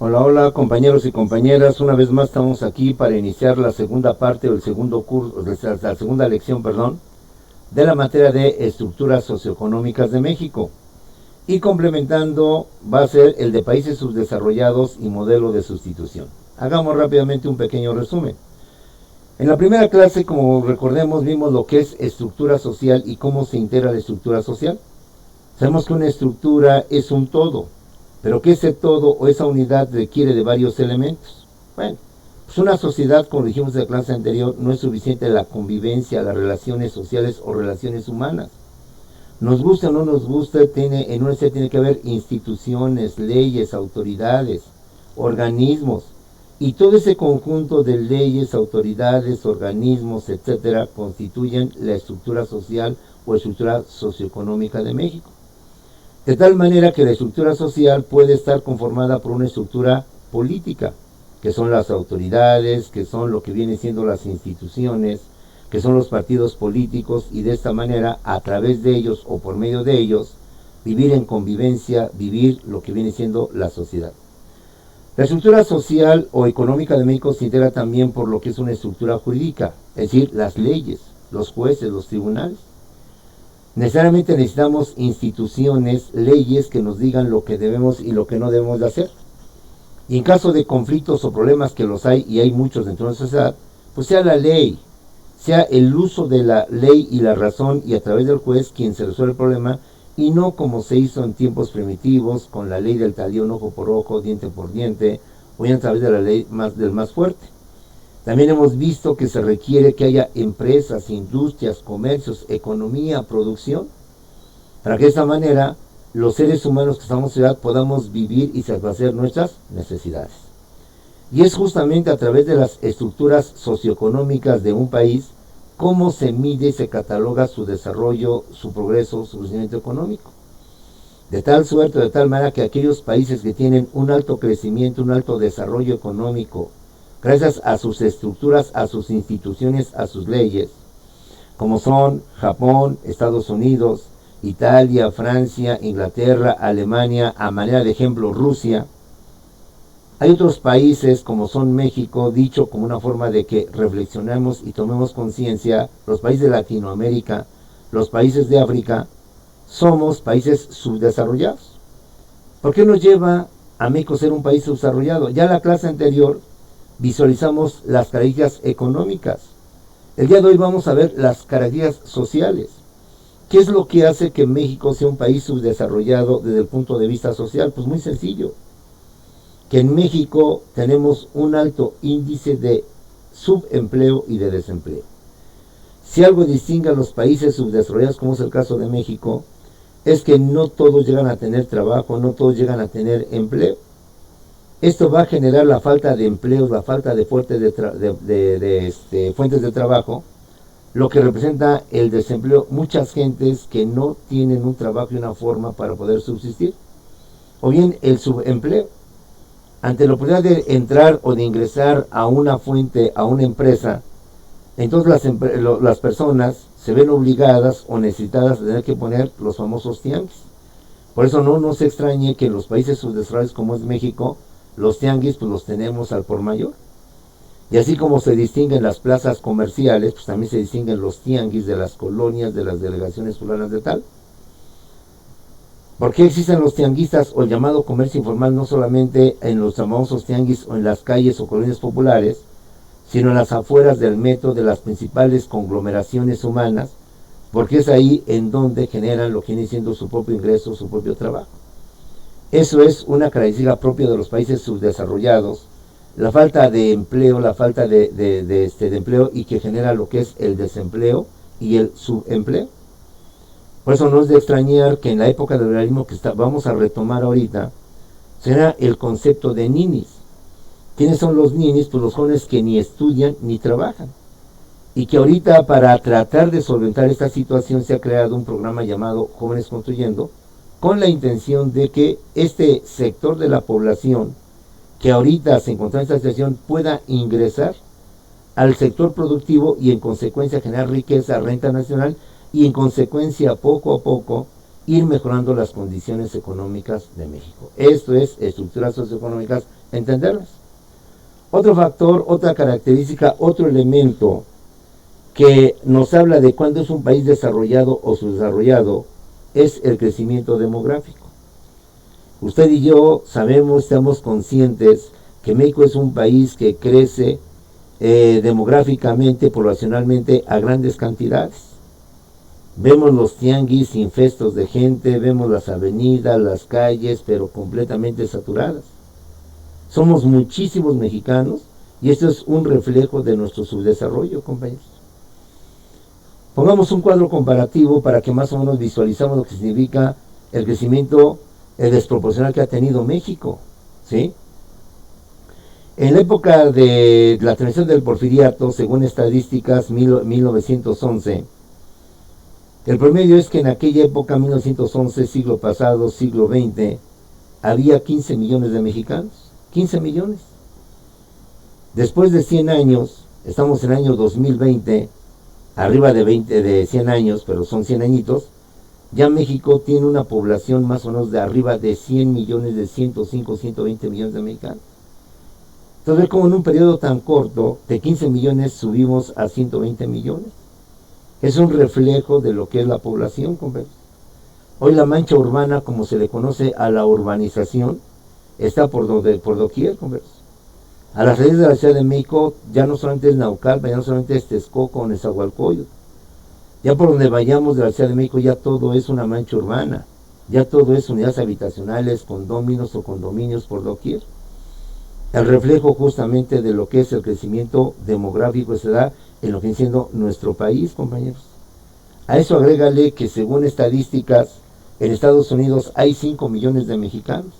Hola, hola compañeros y compañeras, una vez más estamos aquí para iniciar la segunda parte o el segundo curso, la segunda lección, perdón, de la materia de estructuras socioeconómicas de México. Y complementando va a ser el de países subdesarrollados y modelo de sustitución. Hagamos rápidamente un pequeño resumen. En la primera clase, como recordemos, vimos lo que es estructura social y cómo se integra la estructura social. Sabemos que una estructura es un todo, pero que ese todo o esa unidad requiere de varios elementos. Bueno, pues una sociedad, como dijimos en la clase anterior, no es suficiente la convivencia, las relaciones sociales o relaciones humanas. Nos gusta o no nos gusta, en una sociedad tiene que haber instituciones, leyes, autoridades, organismos, y todo ese conjunto de leyes, autoridades, organismos, etcétera, constituyen la estructura social o estructura socioeconómica de México. De tal manera que la estructura social puede estar conformada por una estructura política, que son las autoridades, que son lo que vienen siendo las instituciones, que son los partidos políticos, y de esta manera, a través de ellos o por medio de ellos, vivir en convivencia, vivir lo que viene siendo la sociedad. La estructura social o económica de México se integra también por lo que es una estructura jurídica, es decir, las leyes, los jueces, los tribunales. Necesariamente necesitamos instituciones, leyes que nos digan lo que debemos y lo que no debemos de hacer. Y en caso de conflictos o problemas, que los hay y hay muchos dentro de la sociedad, pues sea la ley, sea el uso de la ley y la razón y a través del juez quien se resuelve el problema, y no como se hizo en tiempos primitivos con la ley del talión, ojo por ojo, diente por diente, o a través de la ley del más fuerte. También hemos visto que se requiere que haya empresas, industrias, comercios, economía, producción, para que de esta manera los seres humanos que estamos en la ciudad podamos vivir y satisfacer nuestras necesidades. Y es justamente a través de las estructuras socioeconómicas de un país cómo se mide y se cataloga su desarrollo, su progreso, su crecimiento económico. De tal suerte, de tal manera que aquellos países que tienen un alto crecimiento, un alto desarrollo económico, gracias a sus estructuras, a sus instituciones, a sus leyes, como son Japón, Estados Unidos, Italia, Francia, Inglaterra, Alemania, a manera de ejemplo Rusia. Hay otros países como son México, dicho como una forma de que reflexionemos y tomemos conciencia, los países de Latinoamérica, los países de África, somos países subdesarrollados. ¿Por qué nos lleva a México ser un país subdesarrollado? Ya en la clase anterior visualizamos las características económicas. El día de hoy vamos a ver las características sociales. ¿Qué es lo que hace que México sea un país subdesarrollado desde el punto de vista social? Pues muy sencillo, que en México tenemos un alto índice de subempleo y de desempleo. Si algo distingue a los países subdesarrollados, como es el caso de México, es que no todos llegan a tener trabajo, no todos llegan a tener empleo. Esto va a generar la falta de empleos, la falta de fuentes de trabajo, lo que representa el desempleo. Muchas gentes que no tienen un trabajo y una forma para poder subsistir. O bien el subempleo. Ante la oportunidad de entrar o de ingresar a una fuente, a una empresa, entonces las personas se ven obligadas o necesitadas de tener que poner los famosos tianguis. Por eso no nos extrañe que en los países subdesarrollados como es México, los tianguis pues los tenemos al por mayor. Y así como se distinguen las plazas comerciales, pues también se distinguen los tianguis de las colonias, de las delegaciones fulanas de tal. ¿Por qué existen los tianguistas o el llamado comercio informal no solamente en los famosos tianguis o en las calles o colonias populares, sino en las afueras del metro de las principales conglomeraciones humanas? Porque es ahí en donde generan lo que viene siendo su propio ingreso, su propio trabajo. Eso es una característica propia de los países subdesarrollados, la falta de empleo, la falta de empleo, y que genera lo que es el desempleo y el subempleo. Por eso no es de extrañar que en la época del liberalismo que vamos a retomar ahorita, será el concepto de ninis. ¿Quiénes son los ninis? Pues los jóvenes que ni estudian ni trabajan. Y que ahorita, para tratar de solventar esta situación, se ha creado un programa llamado Jóvenes Construyendo, con la intención de que este sector de la población que ahorita se encuentra en esta situación pueda ingresar al sector productivo y en consecuencia generar riqueza, renta nacional, y en consecuencia poco a poco ir mejorando las condiciones económicas de México. Esto es estructuras socioeconómicas entenderlas. Otro factor, otra característica, otro elemento que nos habla de cuándo es un país desarrollado o subdesarrollado es el crecimiento demográfico. Usted y yo sabemos, estamos conscientes que México es un país que crece demográficamente, poblacionalmente a grandes cantidades. Vemos los tianguis infestos de gente, vemos las avenidas, las calles, pero completamente saturadas. Somos muchísimos mexicanos y esto es un reflejo de nuestro subdesarrollo, compañeros. Pongamos un cuadro comparativo para que más o menos visualizamos lo que significa el crecimiento desproporcional que ha tenido México, ¿sí? En la época de la transición del porfiriato, según estadísticas 1911, el promedio es que en aquella época, 1911, siglo pasado, siglo XX, había 15 millones de mexicanos, 15 millones. Después de 100 años, estamos en el año 2020, arriba de 100 años, pero son 100 añitos, ya México tiene una población más o menos de arriba de 100 millones, de 105, 120 millones de mexicanos. Entonces, como en un periodo tan corto, de 15 millones subimos a 120 millones. Es un reflejo de lo que es la población, compañeros. Hoy la mancha urbana, como se le conoce a la urbanización, está por doquier, compañeros. A las raíces de la Ciudad de México, ya no solamente es Naucalpan, ya no solamente es Texcoco o Nezahualcóyotl. Ya por donde vayamos de la Ciudad de México, ya todo es una mancha urbana. Ya todo es unidades habitacionales, condóminos o condominios por doquier. El reflejo justamente de lo que es el crecimiento demográfico que se da en lo que viene siendo nuestro país, compañeros. A eso agrégale que según estadísticas, en Estados Unidos hay 5 millones de mexicanos.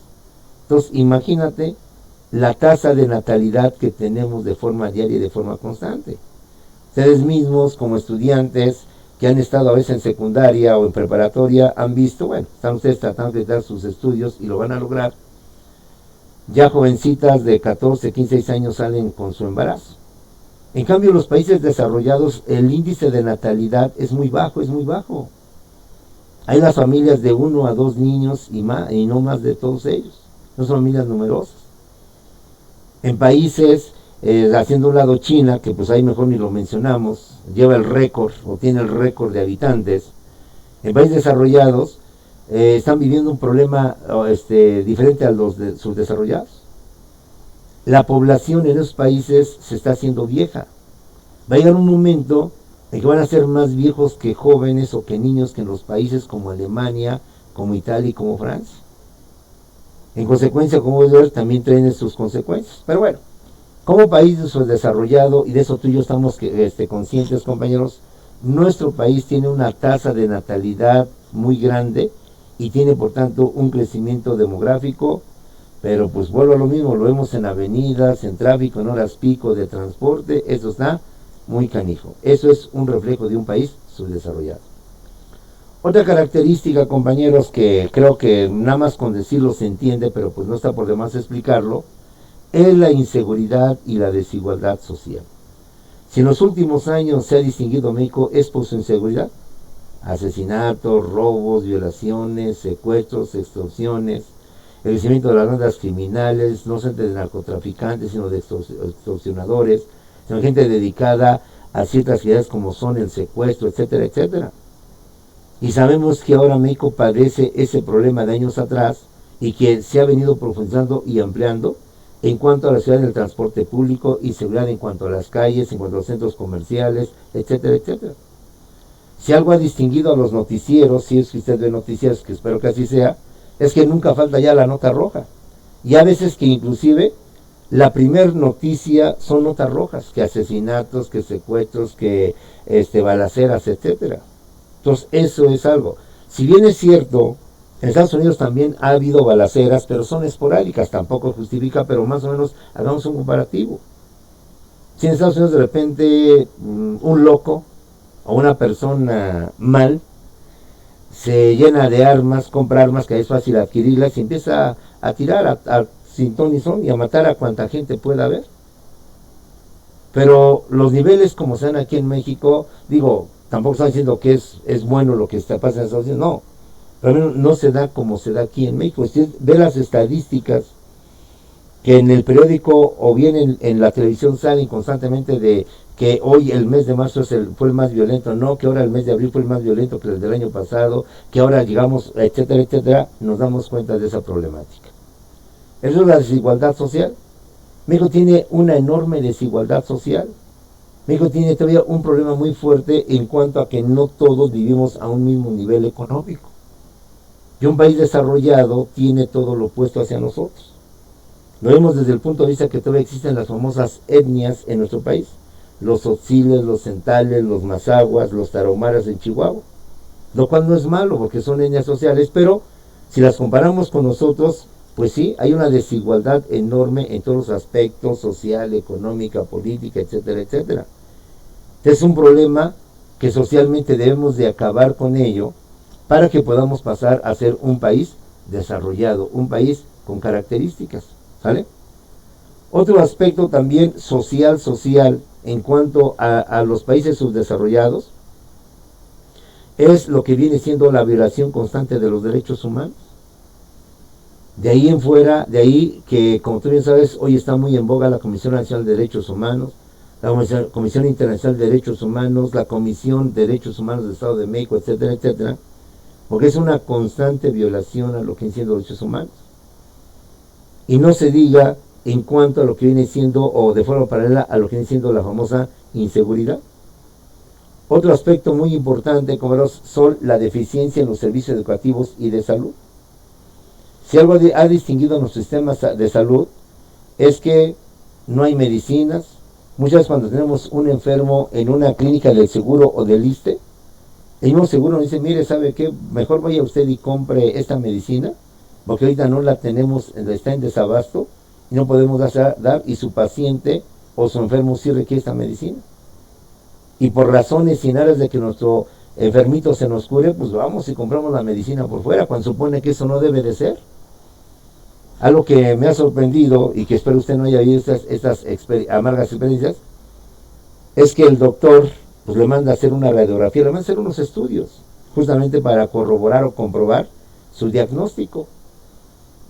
Entonces, imagínate la tasa de natalidad que tenemos de forma diaria y de forma constante. Ustedes mismos, como estudiantes que han estado a veces en secundaria o en preparatoria, han visto, bueno, están ustedes tratando de dar sus estudios y lo van a lograr. Ya jovencitas de 14, 15, 16 años salen con su embarazo. En cambio, en los países desarrollados, el índice de natalidad es muy bajo, es muy bajo. Hay las familias de 1 a 2 niños y no más de todos ellos. No son familias numerosas. En países, haciendo un lado China, que pues ahí mejor ni lo mencionamos, lleva el récord, o tiene el récord de habitantes. En países desarrollados, están viviendo un problema diferente a los subdesarrollados. La población en esos países se está haciendo vieja. Va a llegar un momento en que van a ser más viejos que jóvenes o que niños que en los países como Alemania, como Italia y como Francia. En consecuencia, como ver, también traen sus consecuencias. Pero bueno, como país subdesarrollado, y de eso tú y yo estamos conscientes, compañeros, nuestro país tiene una tasa de natalidad muy grande y tiene por tanto un crecimiento demográfico, pero pues vuelvo a lo mismo, lo vemos en avenidas, en tráfico, en horas pico de transporte, eso está muy canijo. Eso es un reflejo de un país subdesarrollado. Otra característica, compañeros, que creo que nada más con decirlo se entiende, pero pues no está por demás explicarlo, es la inseguridad y la desigualdad social. Si en los últimos años se ha distinguido México es por su inseguridad, asesinatos, robos, violaciones, secuestros, extorsiones, el crecimiento de las bandas criminales, no solamente de narcotraficantes, sino de extorsionadores, sino gente dedicada a ciertas actividades como son el secuestro, etcétera, etcétera. Y sabemos que ahora México padece ese problema de años atrás y que se ha venido profundizando y ampliando en cuanto a la ciudad del transporte público, inseguridad en cuanto a las calles, en cuanto a los centros comerciales, etcétera, etcétera. Si algo ha distinguido a los noticieros, si es que usted ve noticieros, que espero que así sea, es que nunca falta ya la nota roja. Y a veces que inclusive la primer noticia son notas rojas, que asesinatos, que secuestros, que balaceras, etcétera. Entonces eso es algo. Si bien es cierto, en Estados Unidos también ha habido balaceras, pero son esporádicas, tampoco justifica, pero más o menos hagamos un comparativo. Si en Estados Unidos de repente un loco o una persona mal se llena de armas, compra armas que es fácil adquirirlas y empieza a tirar a sin ton ni son y a matar a cuanta gente pueda haber. Pero los niveles como se dan aquí en México, digo, tampoco están diciendo que es bueno lo que está pasando en Estados Unidos, no, pero no se da como se da aquí en México. Si usted ve las estadísticas que en el periódico o bien en la televisión salen constantemente de que hoy el mes de marzo fue el más violento, no, que ahora el mes de abril fue el más violento que el del año pasado, que ahora llegamos, etcétera, etcétera, nos damos cuenta de esa problemática. Eso es la desigualdad social. México tiene una enorme desigualdad social. México tiene todavía un problema muy fuerte en cuanto a que no todos vivimos a un mismo nivel económico. Y un país desarrollado tiene todo lo opuesto hacia nosotros. Lo vemos desde el punto de vista que todavía existen las famosas etnias en nuestro país. Los tzotziles, los centales, los mazahuas, los tarahumaras en Chihuahua. Lo cual no es malo porque son etnias sociales, pero si las comparamos con nosotros, pues sí, hay una desigualdad enorme en todos los aspectos, social, económica, política, etcétera, etcétera. Es un problema que socialmente debemos de acabar con ello para que podamos pasar a ser un país desarrollado, un país con características, ¿sale? Otro aspecto también social en cuanto a los países subdesarrollados es lo que viene siendo la violación constante de los derechos humanos. De ahí en fuera, de ahí que, como tú bien sabes, hoy está muy en boga la Comisión Nacional de Derechos Humanos, la Comisión Internacional de Derechos Humanos, la Comisión de Derechos Humanos del Estado de México, etcétera, etcétera, porque es una constante violación a lo que vienen siendo derechos humanos. Y no se diga en cuanto a lo que viene siendo, o de forma paralela a lo que viene siendo la famosa inseguridad. Otro aspecto muy importante, como son la deficiencia en los servicios educativos y de salud. Si algo ha distinguido nuestros sistemas de salud es que no hay medicinas. Muchas veces cuando tenemos un enfermo en una clínica del seguro o del ISSSTE, el mismo seguro nos dice, mire, ¿sabe qué? Mejor vaya usted y compre esta medicina, porque ahorita no la tenemos, está en desabasto, y no podemos dar, y su paciente o su enfermo sí requiere esta medicina. Y por razones y en aras de que nuestro enfermito se nos cure, pues vamos y compramos la medicina por fuera, cuando supone que eso no debe de ser. Algo que me ha sorprendido y que espero usted no haya visto estas amargas experiencias, es que el doctor pues le manda a hacer una radiografía, le manda a hacer unos estudios, justamente para corroborar o comprobar su diagnóstico.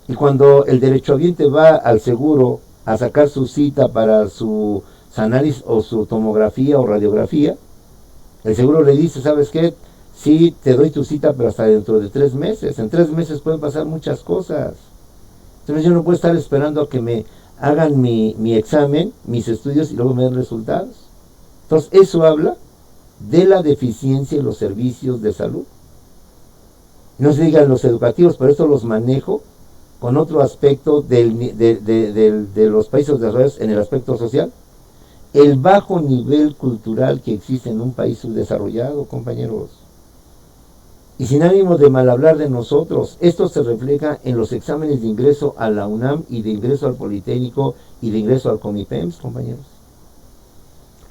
Y cuando el derechohabiente va al seguro a sacar su cita para su análisis o su tomografía o radiografía, el seguro le dice, ¿sabes qué? Sí, te doy tu cita, pero hasta dentro de 3 meses. En 3 meses pueden pasar muchas cosas. Entonces yo no puedo estar esperando a que me hagan mi examen, mis estudios y luego me den resultados. Entonces eso habla de la deficiencia en los servicios de salud. No se digan los educativos, pero esto los manejo con otro aspecto de los países desarrollados en el aspecto social. El bajo nivel cultural que existe en un país subdesarrollado, compañeros. Y sin ánimo de mal hablar de nosotros, esto se refleja en los exámenes de ingreso a la UNAM y de ingreso al Politécnico y de ingreso al CONIPEMS, compañeros.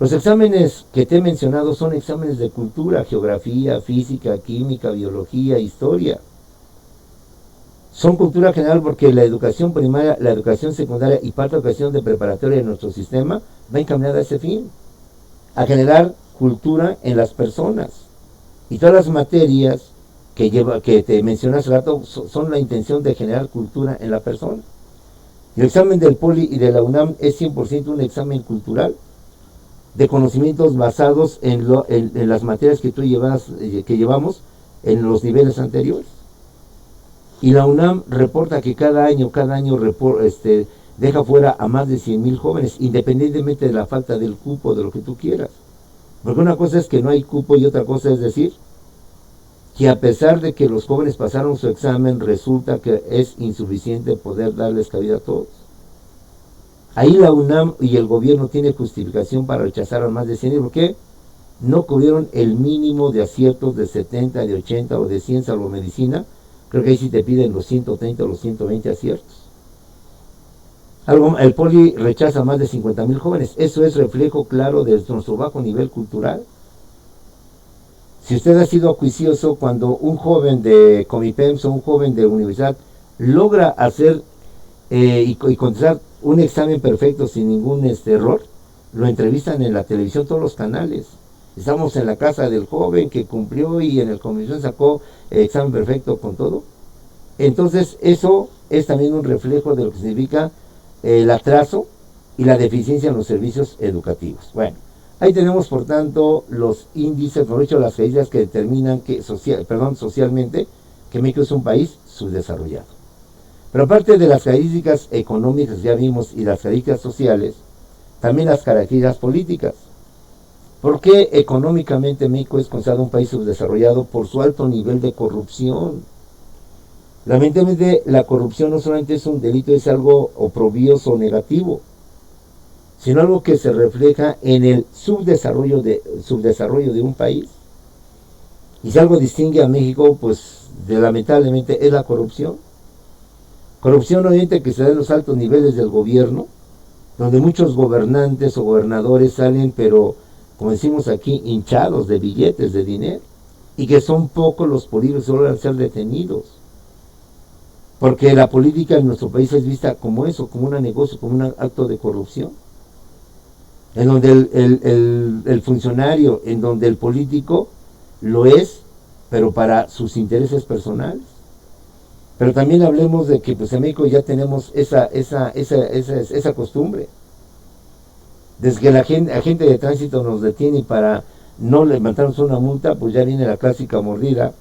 Los exámenes que te he mencionado son exámenes de cultura, geografía, física, química, biología, historia. Son cultura general porque la educación primaria, la educación secundaria y parte de la educación de preparatoria de nuestro sistema va encaminada a ese fin, a generar cultura en las personas. Y todas las materias que te mencioné hace rato son la intención de generar cultura en la persona. El examen del Poli y de la UNAM es 100% un examen cultural, de conocimientos basados en las materias que llevamos en los niveles anteriores. Y la UNAM reporta que cada año deja fuera a más de 100,000 jóvenes, independientemente de la falta del cupo, de lo que tú quieras. Porque una cosa es que no hay cupo y otra cosa es decir que a pesar de que los jóvenes pasaron su examen, resulta que es insuficiente poder darles cabida a todos. Ahí la UNAM y el gobierno tiene justificación para rechazar a más de 100, porque no cubrieron el mínimo de aciertos de 70, de 80 o de 100, salvo medicina. Creo que ahí sí te piden los 130 o los 120 aciertos. El Poli rechaza a más de 50,000 jóvenes. Eso es reflejo claro de nuestro bajo nivel cultural. Si usted ha sido acuicioso, cuando un joven de CONIPEMS o un joven de universidad logra hacer y contestar un examen perfecto sin ningún error, lo entrevistan en la televisión, todos los canales. Estamos en la casa del joven que cumplió y en el comisión sacó el examen perfecto con todo. Entonces eso es también un reflejo de lo que significa el atraso y la deficiencia en los servicios educativos. Bueno, ahí tenemos por tanto los índices, por hecho las medidas que determinan que socialmente que México es un país subdesarrollado. Pero aparte de las características económicas ya vimos y las características sociales, también las características políticas. ¿Por qué económicamente México es considerado un país subdesarrollado? Por su alto nivel de corrupción. Lamentablemente la corrupción no solamente es un delito, es algo oprobioso o negativo, sino algo que se refleja en el subdesarrollo de un país. Y si algo distingue a México, pues lamentablemente es la corrupción. Corrupción obviamente que se da en los altos niveles del gobierno, donde muchos gobernantes o gobernadores salen, pero como decimos aquí, hinchados de billetes de dinero, y que son pocos los políticos que logran ser detenidos. Porque la política en nuestro país es vista como eso, como un negocio, como un acto de corrupción, en donde el funcionario, en donde el político lo es, pero para sus intereses personales. Pero también hablemos de que pues en México ya tenemos esa costumbre. Desde que la agente de tránsito nos detiene para no levantarnos una multa, pues ya viene la clásica mordida,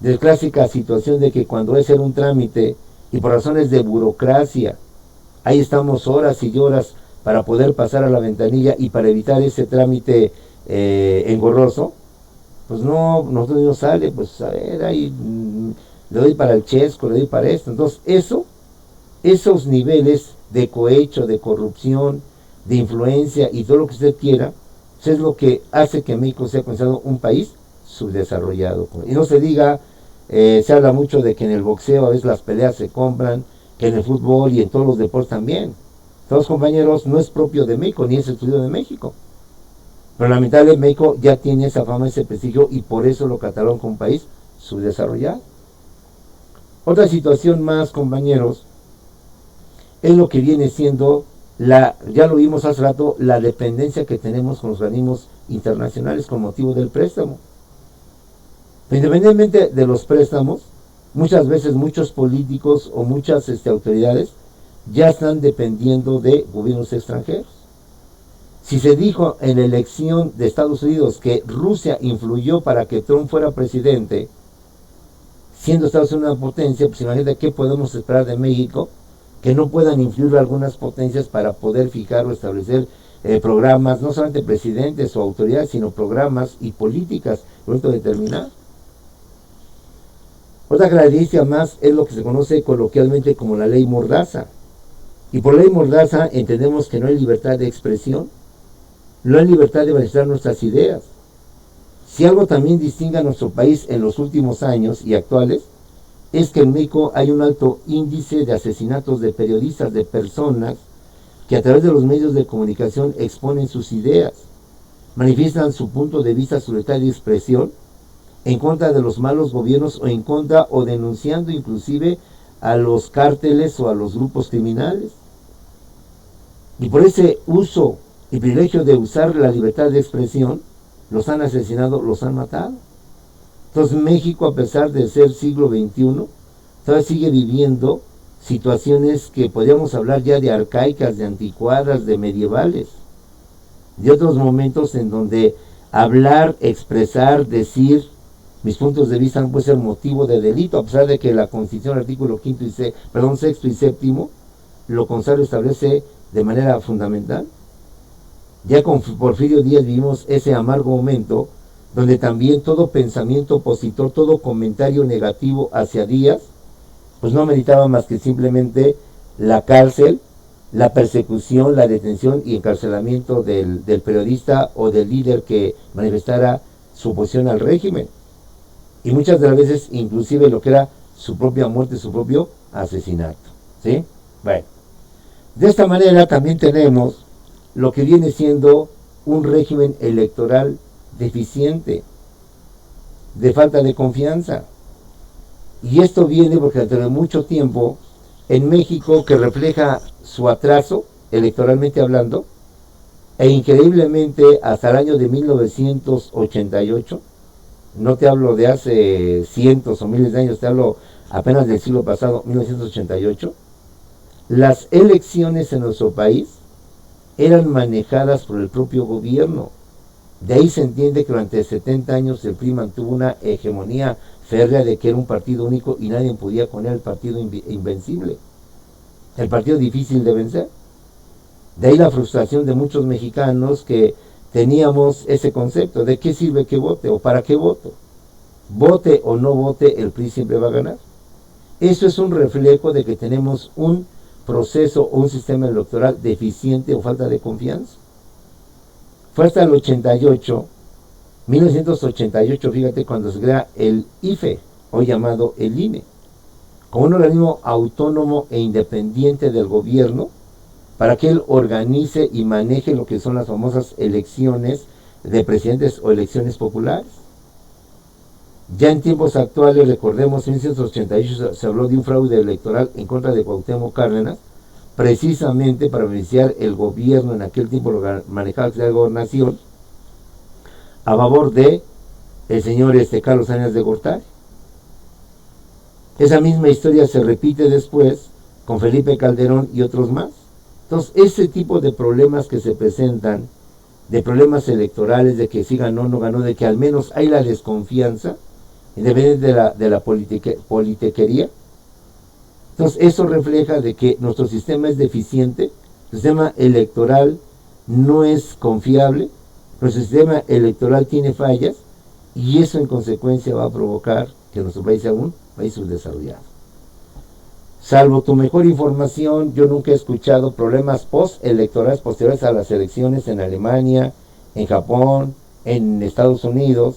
de clásica situación de que cuando es hacer un trámite y por razones de burocracia, ahí estamos horas y horas para poder pasar a la ventanilla y para evitar ese trámite engorroso, pues no, nosotros no sale, pues a ver, ahí le doy para el chesco, le doy para esto. Entonces esos niveles de cohecho, de corrupción, de influencia y todo lo que usted quiera, pues es lo que hace que México sea considerado un país subdesarrollado. Y no se diga, se habla mucho de que en el boxeo a veces las peleas se compran, que en el fútbol y en todos los deportes también. Todos compañeros, no es propio de México, ni es exclusivo de México. Pero lamentablemente México ya tiene esa fama, ese prestigio, y por eso lo catalogan como un país subdesarrollado. Otra situación más, compañeros, es lo que viene siendo, ya lo vimos hace rato, la dependencia que tenemos con los organismos internacionales con motivo del préstamo. Independientemente de los préstamos, muchas veces muchos políticos o muchas autoridades ya están dependiendo de gobiernos extranjeros. Si se dijo en la elección de Estados Unidos que Rusia influyó para que Trump fuera presidente, siendo Estados Unidos una potencia, pues imagínate qué podemos esperar de México, que no puedan influir algunas potencias para poder fijar o establecer programas, no solamente presidentes o autoridades, sino programas y políticas, por esto determinar. Otra característica más es lo que se conoce coloquialmente como la ley Mordaza. Y por ley Mordaza entendemos que no hay libertad de expresión, no hay libertad de manifestar nuestras ideas. Si algo también distingue a nuestro país en los últimos años y actuales, es que en México hay un alto índice de asesinatos de periodistas, de personas que a través de los medios de comunicación exponen sus ideas, manifiestan su punto de vista, su libertad de expresión, en contra de los malos gobiernos o en contra o denunciando inclusive a los cárteles o a los grupos criminales. Y por ese uso y privilegio de usar la libertad de expresión, los han asesinado, los han matado. Entonces México, a pesar de ser siglo XXI, todavía sigue viviendo situaciones que podríamos hablar ya de arcaicas, de anticuadas, de medievales, de otros momentos en donde hablar, expresar, decir mis puntos de vista no puede ser motivo de delito, a pesar de que la Constitución, artículo 6º y 7º, lo contrario establece de manera fundamental. Ya con Porfirio Díaz vivimos ese amargo momento donde también todo pensamiento opositor, todo comentario negativo hacia Díaz, pues no ameritaba más que simplemente la cárcel, la persecución, la detención y encarcelamiento del periodista o del líder que manifestara su oposición al régimen. Y muchas de las veces inclusive lo que era su propia muerte, su propio asesinato. ¿Sí? Bueno, de esta manera también tenemos lo que viene siendo un régimen electoral deficiente, de falta de confianza. Y esto viene porque durante mucho tiempo en México, que refleja su atraso electoralmente hablando, e increíblemente hasta el año de 1988, no te hablo de hace cientos o miles de años, te hablo apenas del siglo pasado, 1988, Las elecciones en nuestro país eran manejadas por el propio gobierno. De ahí se entiende que durante 70 años el PRI mantuvo una hegemonía férrea de que era un partido único y nadie podía con él, el partido invencible, el partido difícil de vencer. De ahí la frustración de muchos mexicanos que teníamos ese concepto de qué sirve que vote o para qué voto. Vote o no vote, el PRI siempre va a ganar. Eso es un reflejo de que tenemos un proceso o un sistema electoral deficiente o falta de confianza. Fue hasta el 1988, fíjate, cuando se crea el IFE, hoy llamado el INE, como un organismo autónomo e independiente del gobierno, para que él organice y maneje lo que son las famosas elecciones de presidentes o elecciones populares. Ya en tiempos actuales, recordemos, en 1988 se habló de un fraude electoral en contra de Cuauhtémoc Cárdenas, precisamente para beneficiar el gobierno, en aquel tiempo lo manejaba la gobernación, a favor de el señor Carlos Salinas de Gortari. Esa misma historia se repite después con Felipe Calderón y otros más. Entonces, ese tipo de problemas que se presentan, de problemas electorales, de que sí ganó, no ganó, de que al menos hay la desconfianza, independiente de la politiquería. Entonces, eso refleja de que nuestro sistema es deficiente, el sistema electoral no es confiable, nuestro sistema electoral tiene fallas, y eso en consecuencia va a provocar que nuestro país sea un país subdesarrollado. Salvo tu mejor información, yo nunca he escuchado problemas postelectorales posteriores a las elecciones en Alemania, en Japón, en Estados Unidos,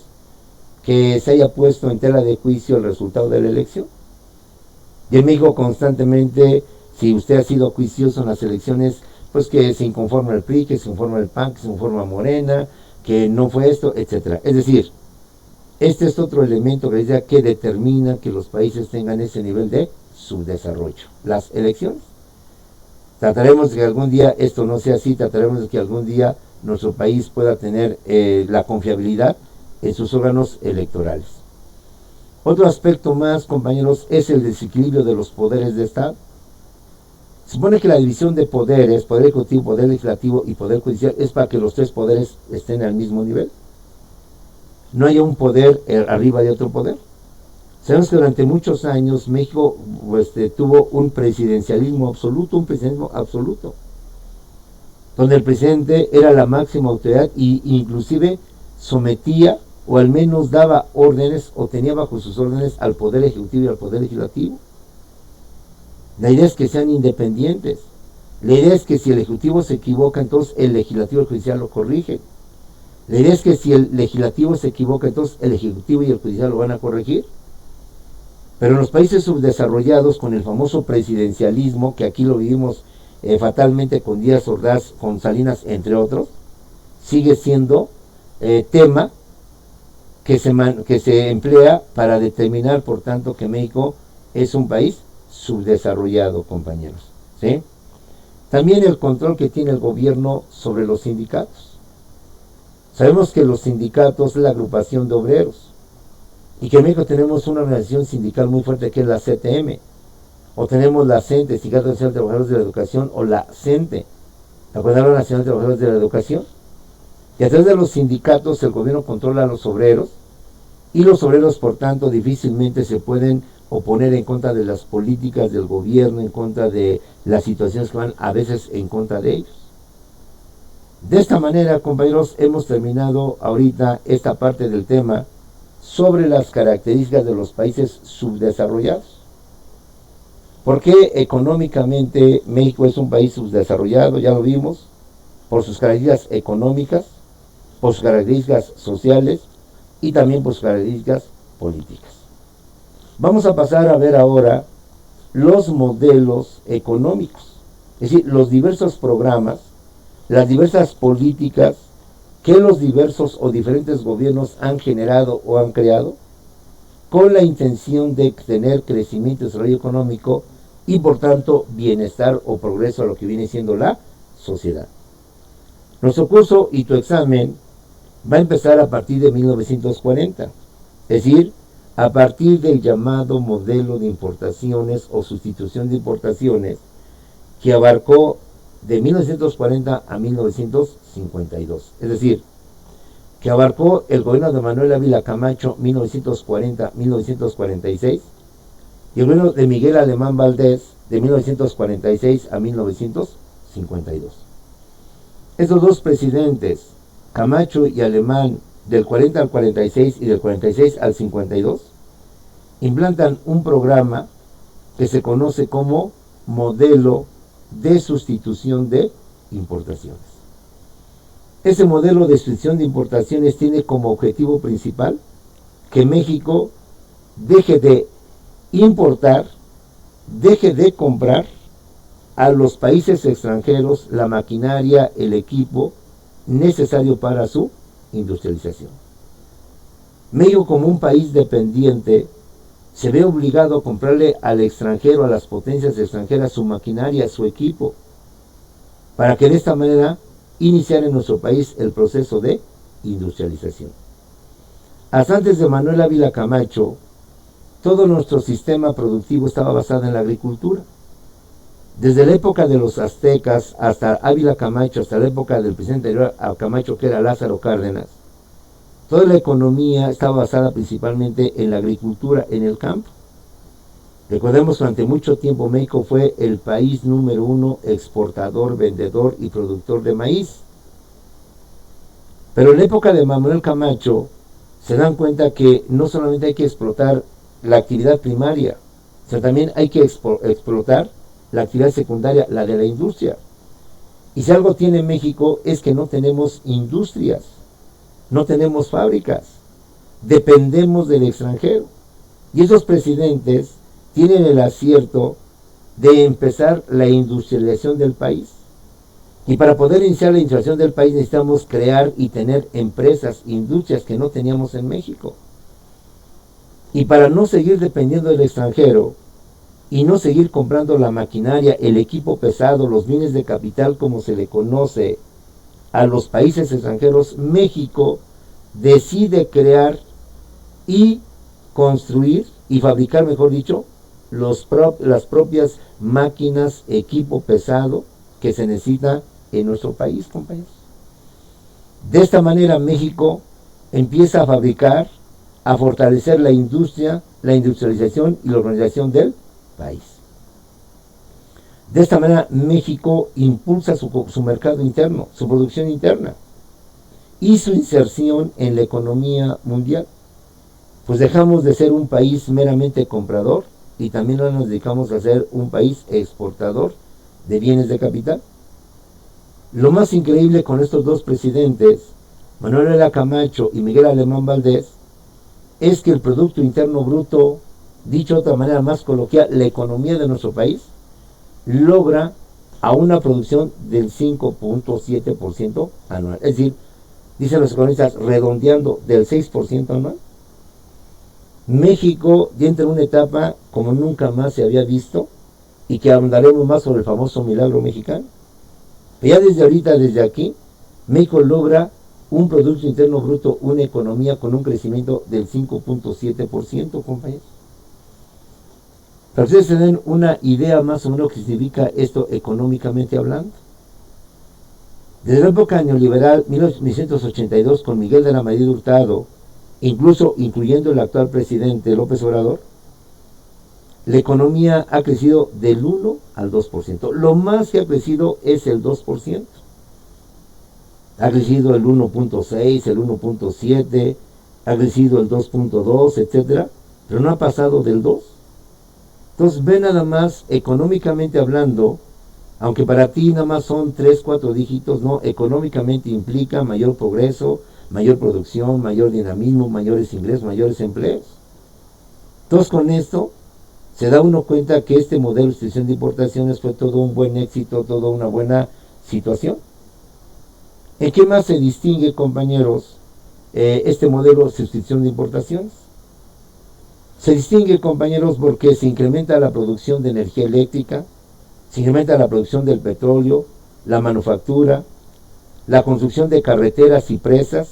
que se haya puesto en tela de juicio el resultado de la elección. Y en México constantemente, si usted ha sido juicioso en las elecciones, pues que se inconforma el PRI, que se inconforma el PAN, que se inconforma Morena, que no fue esto, etcétera. Es decir, este es otro elemento que determina que los países tengan ese nivel de subdesarrollo. Las elecciones. Trataremos de que algún día esto no sea así, trataremos de que algún día nuestro país pueda tener la confiabilidad en sus órganos electorales. Otro aspecto más, compañeros, es el desequilibrio de los poderes de Estado. Se supone que la división de poderes, poder ejecutivo, poder legislativo y poder judicial, es para que los tres poderes estén al mismo nivel. No haya un poder arriba de otro poder. Sabemos que durante muchos años México tuvo un presidencialismo absoluto, donde el presidente era la máxima autoridad e inclusive sometía o al menos daba órdenes o tenía bajo sus órdenes al poder ejecutivo y al poder legislativo. La idea es que sean independientes. La idea es que si el ejecutivo se equivoca, entonces el legislativo y el judicial lo corrigen. La idea es que si el legislativo se equivoca, entonces el ejecutivo y el judicial lo van a corregir. Pero en los países subdesarrollados, con el famoso presidencialismo, que aquí lo vivimos fatalmente con Díaz Ordaz, con Salinas, entre otros, sigue siendo tema que se emplea para determinar, por tanto, que México es un país subdesarrollado, compañeros, ¿sí? También el control que tiene el gobierno sobre los sindicatos. Sabemos que los sindicatos es la agrupación de obreros y que en México tenemos una organización sindical muy fuerte que es la CTM, o tenemos la CENTE, Sindicato Nacional de Trabajadores de la Educación, o la CENTE, la Coordinadora Nacional de Trabajadores de la Educación. Y a través de los sindicatos el gobierno controla a los obreros, y los obreros, por tanto, difícilmente se pueden oponer en contra de las políticas del gobierno, en contra de las situaciones que van a veces en contra de ellos. De esta manera, compañeros, hemos terminado ahorita esta parte del tema sobre las características de los países subdesarrollados. ¿Por qué económicamente México es un país subdesarrollado? Ya lo vimos, por sus características económicas, por sus características sociales y también por sus características políticas. Vamos a pasar a ver ahora los modelos económicos, es decir, los diversos programas, las diversas políticas que los diversos o diferentes gobiernos han generado o han creado con la intención de tener crecimiento y desarrollo económico y por tanto bienestar o progreso a lo que viene siendo la sociedad. Nuestro curso y tu examen va a empezar a partir de 1940, es decir, a partir del llamado modelo de importaciones o sustitución de importaciones, que abarcó de 1940 a 1952. Es decir, que abarcó el gobierno de Manuel Ávila Camacho 1940-1946 y el gobierno de Miguel Alemán Valdés de 1946 a 1952. Estos dos presidentes, Camacho y Alemán, del 40 al 46 y del 46 al 52, implantan un programa que se conoce como modelo de sustitución de importaciones. Ese modelo de sustitución de importaciones tiene como objetivo principal que México deje de importar, deje de comprar a los países extranjeros la maquinaria, el equipo necesario para su industrialización. México, como un país dependiente, se ve obligado a comprarle al extranjero, a las potencias extranjeras, su maquinaria, su equipo, para que de esta manera iniciar en nuestro país el proceso de industrialización. Hasta antes de Manuel Ávila Camacho, todo nuestro sistema productivo estaba basado en la agricultura. Desde la época de los aztecas hasta Ávila Camacho, hasta la época del presidente anterior a Camacho, que era Lázaro Cárdenas, toda la economía estaba basada principalmente en la agricultura, en el campo. Recordemos que durante mucho tiempo México fue el país número 1 exportador, vendedor y productor de maíz. Pero en la época de Manuel Camacho se dan cuenta que no solamente hay que explotar la actividad primaria, sino también hay que explotar la actividad secundaria, la de la industria. Y si algo tiene México es que no tenemos industrias, no tenemos fábricas, dependemos del extranjero. Y esos presidentes tienen el acierto de empezar la industrialización del país. Y para poder iniciar la industrialización del país necesitamos crear y tener empresas, industrias que no teníamos en México. Y para no seguir dependiendo del extranjero y no seguir comprando la maquinaria, el equipo pesado, los bienes de capital como se le conoce a los países extranjeros, México decide crear y construir y fabricar, mejor dicho, las propias máquinas, equipo pesado que se necesita en nuestro país, compañeros. De esta manera México empieza a fabricar, a fortalecer la industria, la industrialización y la organización del país. De esta manera México impulsa su mercado interno, su producción interna y su inserción en la economía mundial. Pues dejamos de ser un país meramente comprador y también ahora nos dedicamos a ser un país exportador de bienes de capital. Lo más increíble con estos dos presidentes, Manuel Ávila Camacho y Miguel Alemán Valdés, es que el Producto Interno Bruto, dicho de otra manera más coloquial, la economía de nuestro país, logra a una producción del 5.7% anual. Es decir, dicen los economistas, redondeando del 6% anual. México ya entra en una etapa como nunca más se había visto y que ahondaremos más sobre el famoso milagro mexicano. Pero ya desde ahorita, desde aquí, México logra un Producto Interno Bruto, una economía con un crecimiento del 5.7%, compañeros. Para ustedes se den una idea más o menos que significa esto económicamente hablando. Desde la época neoliberal, 1982, con Miguel de la Madrid Hurtado, incluyendo el actual presidente López Obrador, la economía ha crecido del 1 al 2%. Lo más que ha crecido es el 2%. Ha crecido el 1.6, el 1.7, ha crecido el 2.2, etcétera, pero no ha pasado del 2. Entonces ve nada más, económicamente hablando, aunque para ti nada más son 3, 4 dígitos, no, económicamente implica mayor progreso, mayor producción, mayor dinamismo, mayores ingresos, mayores empleos. Entonces con esto se da uno cuenta que este modelo de sustitución de importaciones fue todo un buen éxito, toda una buena situación. ¿En qué más se distingue, compañeros, este modelo de sustitución de importaciones? Se distingue, compañeros, porque se incrementa la producción de energía eléctrica, se incrementa la producción del petróleo, la manufactura, la construcción de carreteras y presas,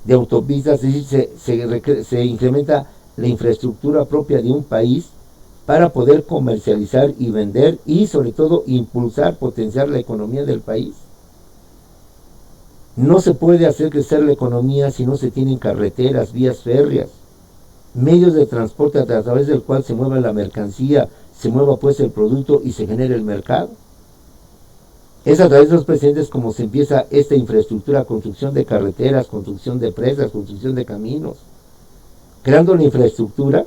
de autopistas, es decir, se incrementa la infraestructura propia de un país para poder comercializar y vender y sobre todo impulsar, potenciar la economía del país. No se puede hacer crecer la economía si no se tienen carreteras, vías férreas, medios de transporte a través del cual se mueva la mercancía, se mueva pues el producto y se genere el mercado. Es a través de los presidentes como se empieza esta infraestructura, construcción de carreteras, construcción de presas, construcción de caminos, creando la infraestructura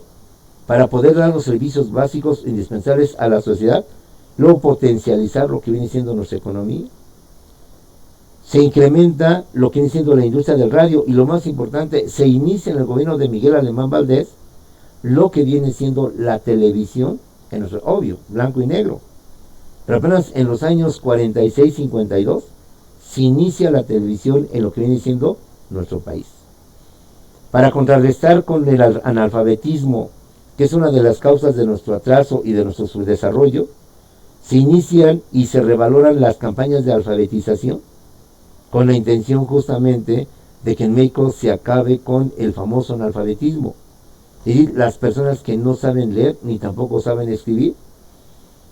para poder dar los servicios básicos indispensables a la sociedad, luego potencializar lo que viene siendo nuestra economía. Se incrementa lo que viene siendo la industria del radio y lo más importante, se inicia en el gobierno de Miguel Alemán Valdés lo que viene siendo la televisión, en nuestro, obvio, blanco y negro. Pero apenas en los años 46-52 se inicia la televisión en lo que viene siendo nuestro país. Para contrarrestar con el analfabetismo, que es una de las causas de nuestro atraso y de nuestro subdesarrollo, se inician y se revaloran las campañas de alfabetización con la intención justamente de que en México se acabe con el famoso analfabetismo. Es decir, las personas que no saben leer ni tampoco saben escribir.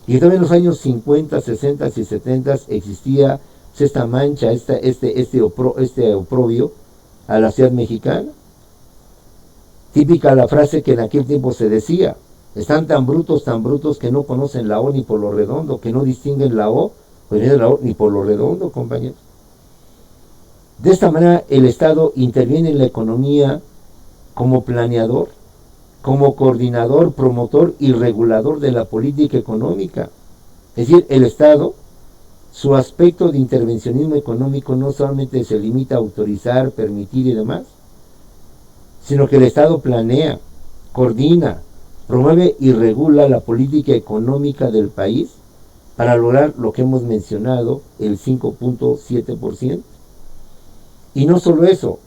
Y también en los años 50, 60 y 70 existía esta mancha, este oprobio a la ciudad mexicana. Típica la frase que en aquel tiempo se decía: están tan brutos que no conocen la O ni por lo redondo, que no distinguen la O, pues ni la O ni por lo redondo, compañeros. De esta manera el Estado interviene en la economía como planeador, como coordinador, promotor y regulador de la política económica. Es decir, el Estado, su aspecto de intervencionismo económico no solamente se limita a autorizar, permitir y demás, sino que el Estado planea, coordina, promueve y regula la política económica del país para lograr lo que hemos mencionado, el 5.7%. Y no solo eso,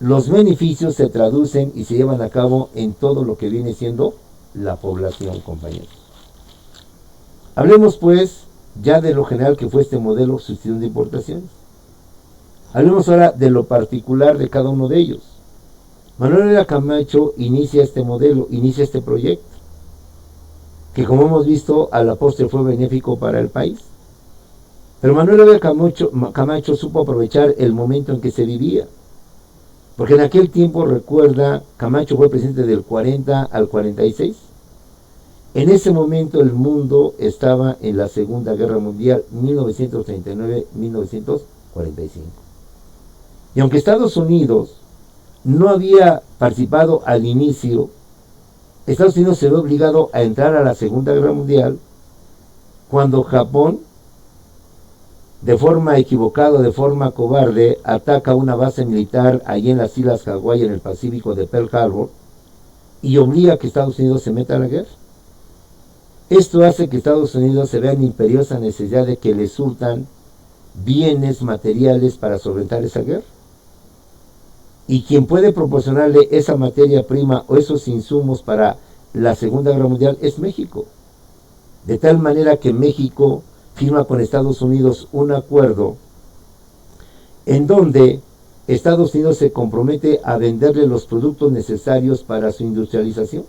los beneficios se traducen y se llevan a cabo en todo lo que viene siendo la población, compañeros. Hablemos pues ya de lo general que fue este modelo sustitución de importaciones. Hablemos ahora de lo particular de cada uno de ellos. Manuel Ávila Camacho inicia este modelo, inicia este proyecto, que como hemos visto a la postre fue benéfico para el país. Pero Manuel Ávila Camacho supo aprovechar el momento en que se vivía. Porque en aquel tiempo, recuerda, Camacho fue presidente del 40 al 46. En ese momento el mundo estaba en la Segunda Guerra Mundial, 1939-1945. Y aunque Estados Unidos no había participado al inicio, Estados Unidos se ve obligado a entrar a la Segunda Guerra Mundial cuando Japón, de forma equivocada, de forma cobarde, ataca una base militar allí en las Islas Hawái, en el Pacífico de Pearl Harbor, y obliga a que Estados Unidos se meta a la guerra. Esto hace que Estados Unidos se vea en imperiosa necesidad de que le surtan bienes materiales para solventar esa guerra. Y quien puede proporcionarle esa materia prima o esos insumos para la Segunda Guerra Mundial es México. De tal manera que México firma con Estados Unidos un acuerdo en donde Estados Unidos se compromete a venderle los productos necesarios para su industrialización.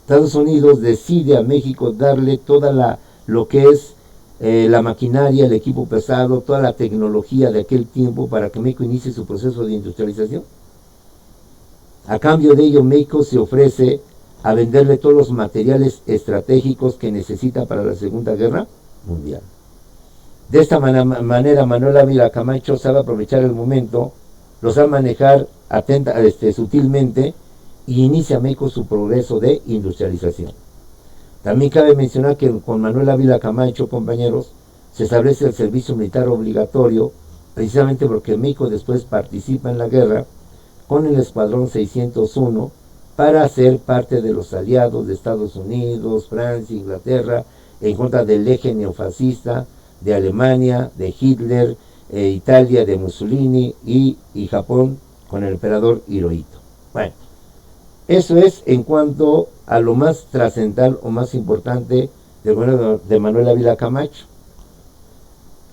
Estados Unidos decide a México darle toda lo que es la maquinaria, el equipo pesado, toda la tecnología de aquel tiempo para que México inicie su proceso de industrialización. A cambio de ello, México se ofrece a venderle todos los materiales estratégicos que necesita para la Segunda Guerra Mundial. De esta manera, Manuel Ávila Camacho sabe aprovechar el momento, lo sabe manejar sutilmente, y inicia México su progreso de industrialización. También cabe mencionar que con Manuel Ávila Camacho, compañeros, se establece el servicio militar obligatorio, precisamente porque México después participa en la guerra con el Escuadrón 601 para ser parte de los aliados de Estados Unidos, Francia, Inglaterra, en contra del eje neofascista de Alemania, de Hitler, Italia de Mussolini y Japón con el emperador Hirohito. Bueno, eso es en cuanto a lo más trascendental o más importante del gobierno de Manuel Ávila Camacho.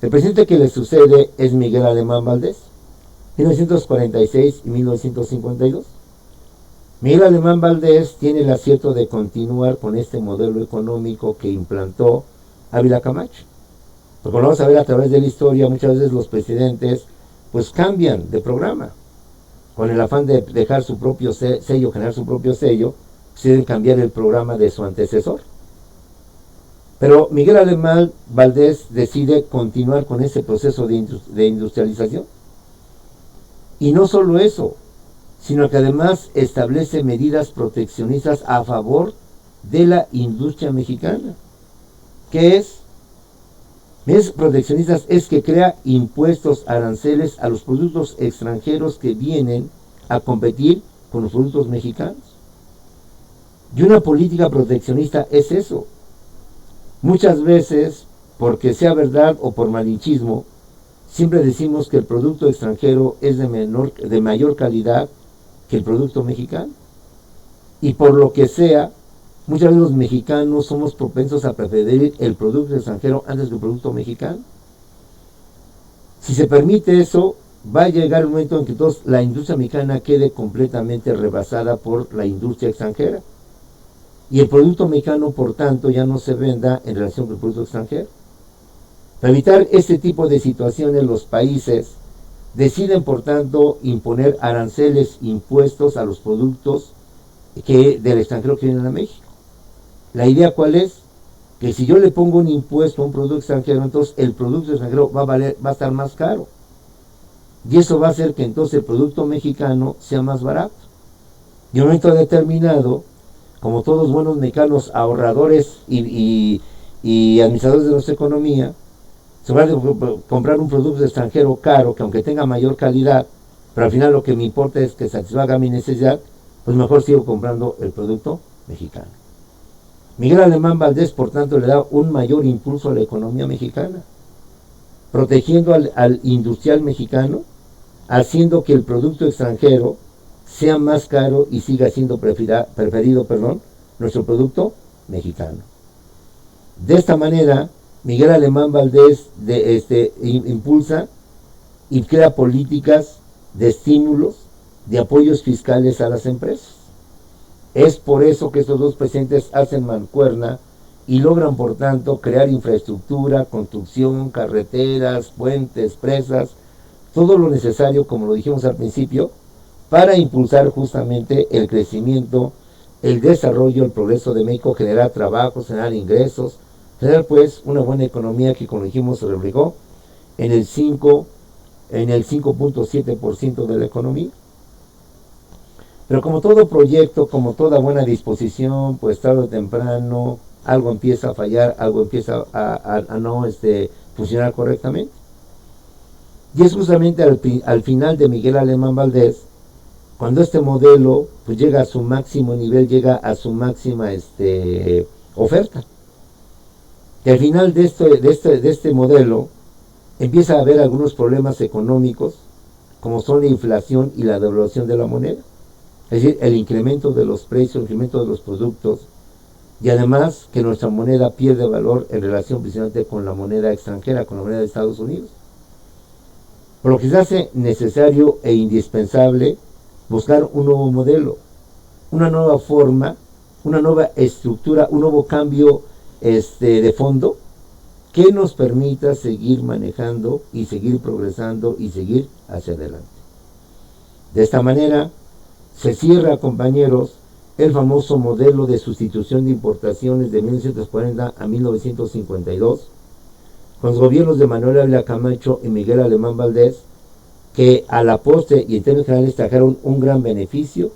El presidente que le sucede es Miguel Alemán Valdés, 1946 y 1952. Miguel Alemán Valdés tiene el acierto de continuar con este modelo económico que implantó Ávila Camacho. Porque vamos a ver a través de la historia, muchas veces los presidentes pues cambian de programa. Con el afán de dejar su propio sello, generar su propio sello, deciden cambiar el programa de su antecesor. Pero Miguel Alemán Valdés decide continuar con ese proceso de industrialización. Y no solo eso, sino que además establece medidas proteccionistas a favor de la industria mexicana. ¿Qué es? Medidas proteccionistas es que crea impuestos, aranceles a los productos extranjeros que vienen a competir con los productos mexicanos. Y una política proteccionista es eso. Muchas veces, porque sea verdad o por malinchismo, siempre decimos que el producto extranjero es de mayor calidad que el producto mexicano. Y por lo que sea, muchas veces los mexicanos somos propensos a preferir el producto extranjero antes que el producto mexicano. Si se permite eso, va a llegar el momento en que la industria mexicana quede completamente rebasada por la industria extranjera. Y el producto mexicano, por tanto, ya no se venda en relación con el producto extranjero. Para evitar este tipo de situaciones, los países deciden, por tanto, imponer aranceles, impuestos a los productos del extranjero que vienen a México. La idea, ¿cuál es? Que si yo le pongo un impuesto a un producto extranjero, entonces el producto extranjero va a estar más caro. Y eso va a hacer que entonces el producto mexicano sea más barato. Y en un momento determinado, como todos buenos mexicanos ahorradores y administradores de nuestra economía, se va a comprar un producto extranjero caro, que aunque tenga mayor calidad, pero al final lo que me importa es que satisfaga mi necesidad, pues mejor sigo comprando el producto mexicano. Miguel Alemán Valdés, por tanto, le da un mayor impulso a la economía mexicana, protegiendo al industrial mexicano, haciendo que el producto extranjero sea más caro y siga siendo preferido nuestro producto mexicano. De esta manera, Miguel Alemán Valdés impulsa y crea políticas de estímulos, de apoyos fiscales a las empresas. Es por eso que estos dos presidentes hacen mancuerna y logran, por tanto, crear infraestructura, construcción, carreteras, puentes, presas, todo lo necesario, como lo dijimos al principio, para impulsar justamente el crecimiento, el desarrollo, el progreso de México, generar trabajos, generar ingresos, generar pues una buena economía que, como dijimos, se reflejó en el 5.7% de la economía. Pero como todo proyecto, como toda buena disposición, pues tarde o temprano algo empieza a fallar, algo empieza a no funcionar correctamente. Y es justamente al final de Miguel Alemán Valdés, cuando este modelo pues llega a su máximo nivel, llega a su máxima oferta. Y al final de este modelo empieza a haber algunos problemas económicos, como son la inflación y la devaluación de la moneda. Es decir, el incremento de los precios, el incremento de los productos, y además que nuestra moneda pierde valor en relación precisamente con la moneda extranjera, con la moneda de Estados Unidos. Por lo que se hace necesario e indispensable buscar un nuevo modelo, una nueva forma, una nueva estructura, un nuevo cambio de fondo que nos permita seguir manejando y seguir progresando y seguir hacia adelante. De esta manera se cierra, compañeros, el famoso modelo de sustitución de importaciones de 1940 a 1952, con los gobiernos de Manuel Ávila Camacho y Miguel Alemán Valdés, que a la postre y en términos generales trajeron un gran beneficio,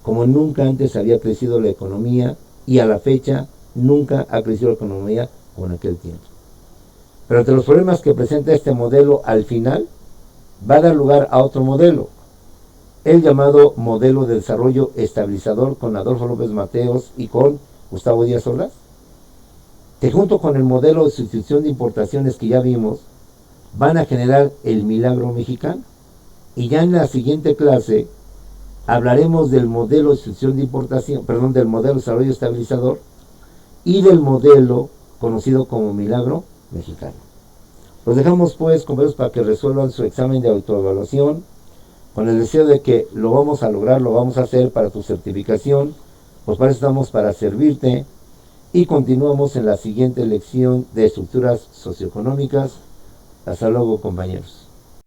como nunca antes había crecido la economía, y a la fecha nunca ha crecido la economía como en aquel tiempo. Pero entre los problemas que presenta este modelo, al final va a dar lugar a otro modelo, el llamado modelo de desarrollo estabilizador, con Adolfo López Mateos y con Gustavo Díaz Ordaz, que junto con el modelo de sustitución de importaciones que ya vimos, van a generar el milagro mexicano. Y ya en la siguiente clase hablaremos del modelo de sustitución de importación, del modelo de desarrollo estabilizador y del modelo conocido como milagro mexicano. Los dejamos pues, compañeros, para que resuelvan su examen de autoevaluación. con el deseo de que lo vamos a lograr, lo vamos a hacer para tu certificación. Pues para eso estamos, para servirte. Y continuamos en la siguiente lección de estructuras socioeconómicas. Hasta luego, compañeros.